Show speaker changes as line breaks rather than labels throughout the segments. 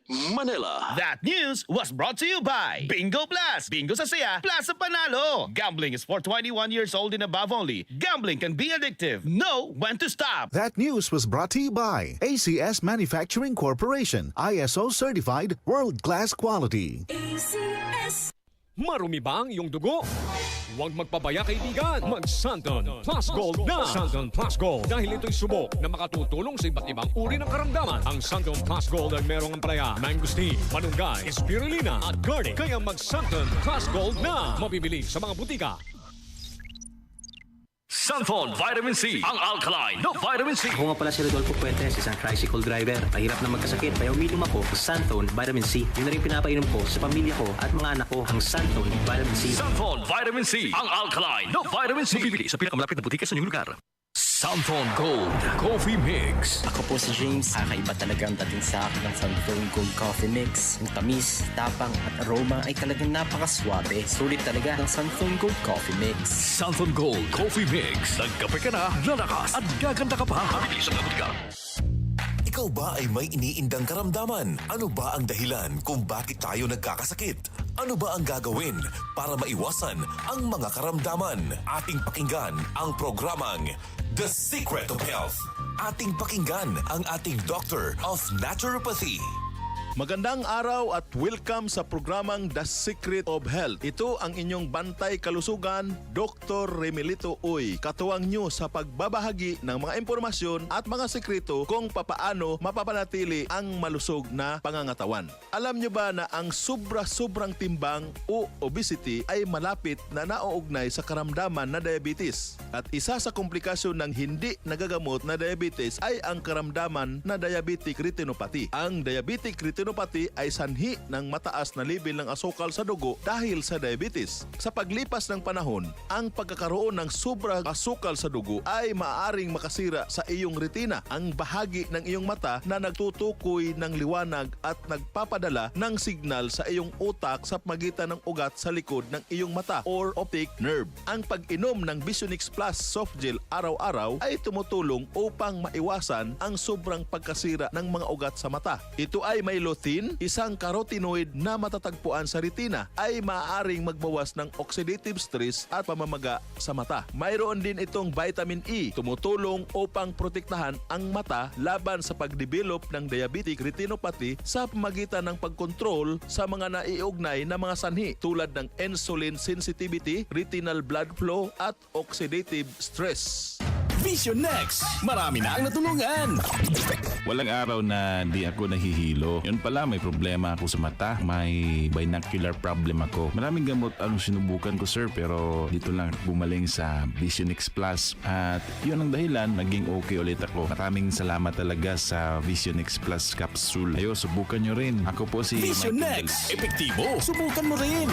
Manila.
That news was brought to you by Bingo Plus. Bingo sa saya, plus sa panalo. Gambling is for 21 years old and above only. Gambling can be addictive. Know when to stop.
That news was brought to you by ACS Manufacturing Corporation, ISO certified world-class quality.
ACS.
Marumi ba ang iyong dugo? Huwag magpabaya kaibigan. Mag-Santon Plus Gold na. Santon Plus Gold. Dahil ito'y subok na makatutulong sa iba't ibang uri ng karamdaman. Ang Santon Plus Gold ay merong ampalaya, mangosteen, malunggay, spirulina at garlic. Kaya mag-Santon Plus Gold na. Mabibili sa mga butika.
Santon Vitamin C, ang alkaline no vitamin C.
Ako nga pala si Rodolfo Puentes, isang tricycle driver. Mahirap na magkasakit, kaya uminom ako ng Santon Vitamin C. Yun na rin pinapainom ko sa pamilya ko at mga anak ko, ang Santon Vitamin C.
Santon Vitamin C, ang alkaline no vitamin C. Mabibili sa pinakamalapit na butika sa inyong lugar. Santon Gold Coffee Mix.
Ako po si James. Kakaiba talaga ang dating sa akin ng Santon Gold Coffee Mix. Ang tamis, tapang at aroma ay talagang napakaswabe. Sulit talaga ng Santon Gold Coffee Mix.
Santon Gold Coffee Mix. Nagkape ka na, lalakas at gaganda ka pa. Mabibili sa mga butika.
Ikaw ba ay may iniindang karamdaman? Ano ba ang dahilan kung bakit tayo nagkakasakit? Ano ba ang gagawin para maiwasan ang mga karamdaman? Ating pakinggan ang programang The Secret of Health. Ating pakinggan ang ating Doctor of Naturopathy.
Magandang araw at welcome sa programang The Secret of Health. Ito ang inyong bantay kalusugan, Dr. Remelito Uy. Katuwang nyo sa pagbabahagi ng mga impormasyon at mga sekreto kung papaano mapapanatili ang malusog na pangangatawan. Alam nyo ba na ang sobrang timbang o obesity ay malapit na nauugnay sa karamdaman na diabetes? At isa sa komplikasyon ng hindi nagagamot na diabetes ay ang karamdaman na diabetic retinopathy. Ang diabetic retinopathy ay sanhi ng mataas na level ng asukal sa dugo dahil sa diabetes. Sa paglipas ng panahon, ang pagkakaroon ng sobrang asukal sa dugo ay maaaring makasira sa iyong retina, ang bahagi ng iyong mata na nagtutukoy ng liwanag at nagpapadala ng signal sa iyong utak sa pagitan ng ugat sa likod ng iyong mata or optic nerve. Ang pag-inom ng Visionix Plus soft gel araw-araw ay tumutulong upang maiwasan ang sobrang pagkasira ng mga ugat sa mata. Ito ay may lutein, isang carotenoid na matatagpuan sa retina, ay maaaring magbawas ng oxidative stress at pamamaga sa mata. Mayroon din itong vitamin E, tumutulong upang protektahan ang mata laban sa pagdevelop ng diabetic retinopathy sa pamagitan ng pagkontrol sa mga naiugnay na mga sanhi tulad ng insulin sensitivity, retinal blood flow at oxidative stress.
Vision Next. Marami na ang natulungan.
Walang araw na di ako nahihilo. Yun pala, may problema ako sa mata. May binocular problem ako. Maraming gamot ang sinubukan ko, sir, pero dito lang bumaling sa Visionix Plus. At yun ang dahilan, naging okay ulit ako. Maraming salamat talaga sa Visionix Plus capsule. Ayo, subukan nyo rin. Ako po si
Vision
Michael
Next. Epektibo. Subukan mo rin.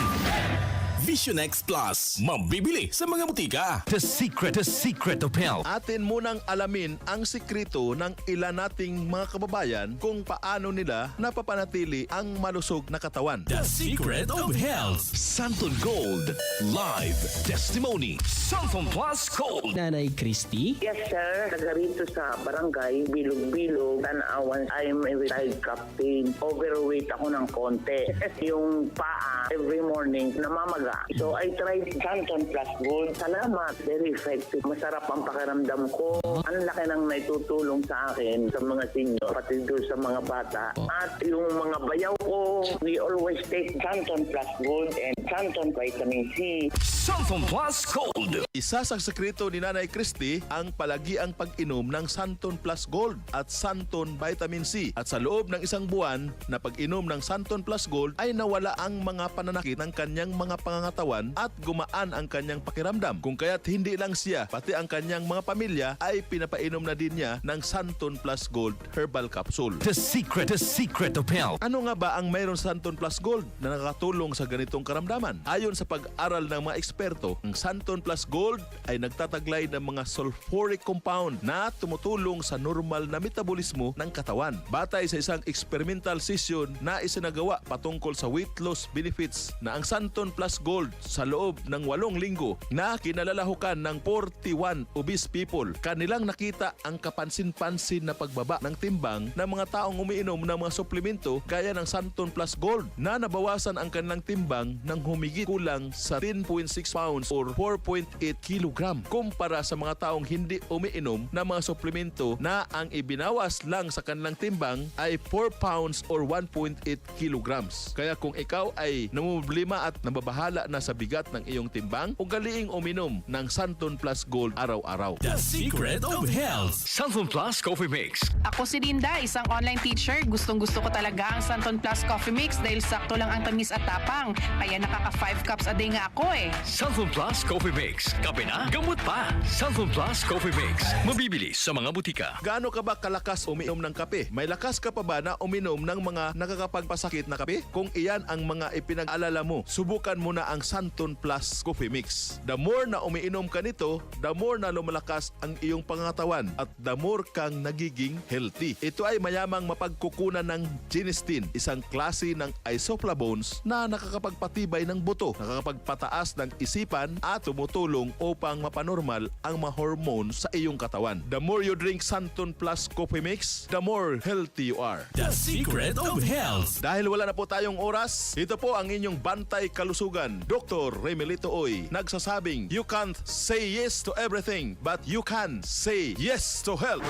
Vision X Plus. Mabibili sa mga butika.
The Secret of Health.
Atin munang alamin ang sikreto ng ilan nating mga kababayan kung paano nila napapanatili ang malusog na katawan.
The Secret of Health. Santon Gold. Live Testimony. Santon Plus Gold.
Nanay Christy.
Yes, sir. Taga rito sa barangay, Bilog-Bilog, Tanawan. I'm a retired captain. Overweight ako ng konti. Yung paa, every morning, namamaga. So, I tried Santon Plus Gold. Salamat. Very effective. Masarap ang pakiramdam ko. Ang laki ng naitutulong sa akin sa mga senior, pati doon sa mga bata. At yung mga bayaw ko, we always take Santon Plus Gold and Santon Vitamin C.
Santon Plus Gold.
Isa sa sekreto ni Nanay Christy ang palagiang pag-inom ng Santon Plus Gold at Santon Vitamin C. At sa loob ng isang buwan na pag-inom ng Santon Plus Gold ay nawala ang mga pananakit ng kanyang mga pangangatawan at gumaan ang kanyang pakiramdam. Kung kaya't hindi lang siya, pati ang kanyang mga pamilya ay pinapainom na din niya ng Santon Plus Gold Herbal Capsule.
The Secret of Health.
Ano nga ba ang mayroon sa Santon Plus Gold na nakakatulong sa ganitong karamdaman? Ayon sa pag-aral ng mga eksperto, ang Santon Plus Gold ay nagtataglay ng mga sulfuric compound na tumutulong sa normal na metabolismo ng katawan. Batay sa isang experimental session na isinagawa patungkol sa weight loss benefits na ang Santon Plus Gold Gold sa loob ng 8 linggo na kinalalahukan ng 41 obese people. Kanilang nakita ang kapansin-pansin na pagbaba ng timbang ng mga taong umiinom ng mga suplemento gaya ng Santon Plus Gold na nabawasan ang kanilang timbang ng humigit kulang sa 10.6 pounds or 4.8 kilogram kumpara sa mga taong hindi umiinom ng mga suplemento na ang ibinawas lang sa kanilang timbang ay 4 pounds or 1.8 kilograms. Kaya kung ikaw ay namumblema at nababahala na sa bigat ng iyong timbang, ugaliing uminom ng Santon Plus Gold araw-araw.
The Secret of Health. Santon Plus Coffee Mix.
Ako si Linda, isang online teacher. Gustong-gusto ko talaga ang Santon Plus Coffee Mix dahil sakto lang ang tamis at tapang. Kaya nakaka 5 cups a day nga ako eh.
Santon Plus Coffee Mix. Kape na, gamot pa. Santon Plus Coffee Mix. Mabibili sa mga butika.
Gaano ka ba kalakas uminom ng kape? May lakas ka pa ba na uminom ng mga nakakapagpasakit na kape? Kung iyan ang mga ipinag-alala mo, subukan mo na ang Santon Plus Coffee Mix. The more na umiinom ka nito, the more na lumalakas ang iyong pangangatawan at the more kang nagiging healthy. Ito ay mayamang mapagkukunan ng genistein, isang klase ng isoflavones na nakakapagpatibay ng buto, nakakapagpataas ng isipan at tumutulong upang mapanormal ang mga hormones sa iyong katawan. The more you drink Santon Plus Coffee Mix, the more healthy you are.
The Secret of Health.
Dahil wala na po tayong oras, ito po ang inyong bantay kalusugan. Dr. Remelito Oy, nagsasabing, you can't say yes to everything, but you can say yes to health.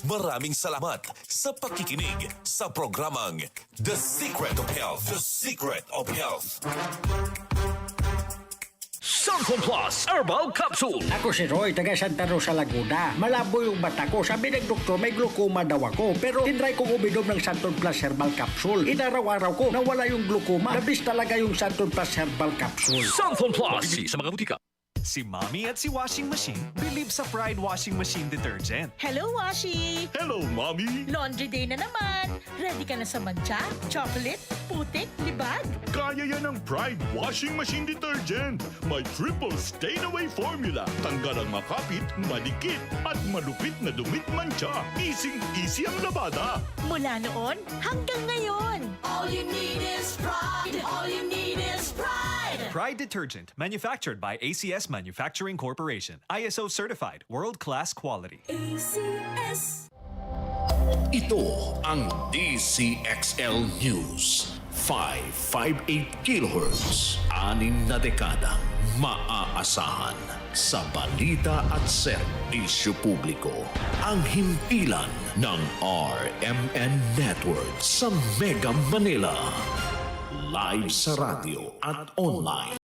Maraming salamat sa pakikinig sa programang The Secret of Health. The Secret of Health.
Santon Plus Herbal Capsule.
Ako si Roy, taga Santa Rosa, Laguna. Malabo yung mata ko. Sabi ng doktor, may glaucoma daw ako. Pero tinry kong uminom ng Santon Plus Herbal Capsule. Inaraw-araw ko, nawala yung glaucoma. Nabis talaga yung Santon Plus Herbal Capsule.
Santon Plus. Mabibili sa mga butika.
Si Mommy at si Washing Machine believe sa Pride Washing Machine Detergent.
Hello, Washi!
Hello, Mommy!
Laundry day na naman. Ready ka na sa mancha, chocolate, putik, libag?
Kaya yan ng Pride Washing Machine Detergent. May triple stain-away formula. Tanggal ang makapit, madikit, at malupit na dumit mancha. Easy ang labada.
Mula noon hanggang ngayon. All you need is pride. All you need is pride.
Pride Detergent, manufactured by ACS Manufacturing Corporation. ISO certified, world-class quality.
ACS.
Ito ang DCXL News. 558 kHz. 6 na dekadang maaasahan sa balita at serbisyo publiko. Ang himpilan ng RMN Network sa Mega Manila. Live sa radio at online.